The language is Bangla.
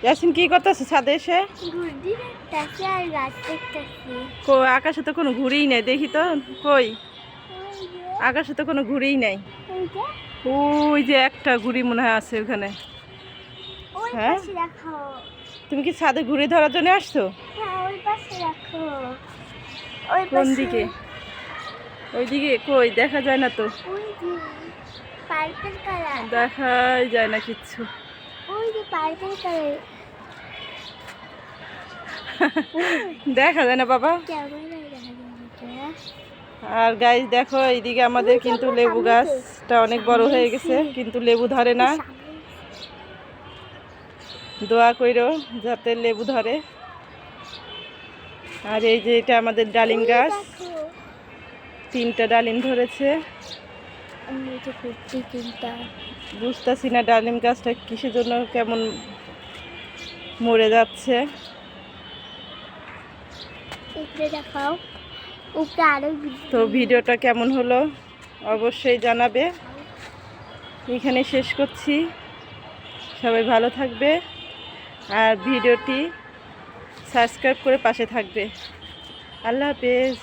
ইয়াসিন কি করতেছে ছাদে এসে? আকাশে তো কোনো ঘুড়িই নেই, দেখি তো কই আকাশে তো কোনো ঘুড়িই নেই। ওই যে একটা ঘুড়ি মনে হয় আছে ওখানে। হ্যাঁ, তুমি কি ছাদে ঘুড়ি ধরার জন্য আসছো? কোন দিকে? ওইদিকে কই দেখা যায় না তো, দেখাই যায় না কিচ্ছু। দেখা যায় না বাবা। আর গাইস দেখো এইদিকে আমাদের কিন্তু লেবু গাছটা অনেক বড় হয়ে গেছে, কিন্তু লেবু ধরে না। দোয়া কইরো যাতে লেবু ধরে। আর এই যে এটা আমাদের ডালিম গাছ, 3টা ডালিম ধরেছে। বুঝতেছি না ডালিম গাছটা কিসের জন্য কেমন মরে যাচ্ছে। তো ভিডিওটা কেমন হলো অবশ্যই জানাবে। এখানে শেষ করছি, সবাই ভালো থাকবে আর ভিডিওটি সাবস্ক্রাইব করে পাশে থাকবে। আল্লাহ হাফেজ।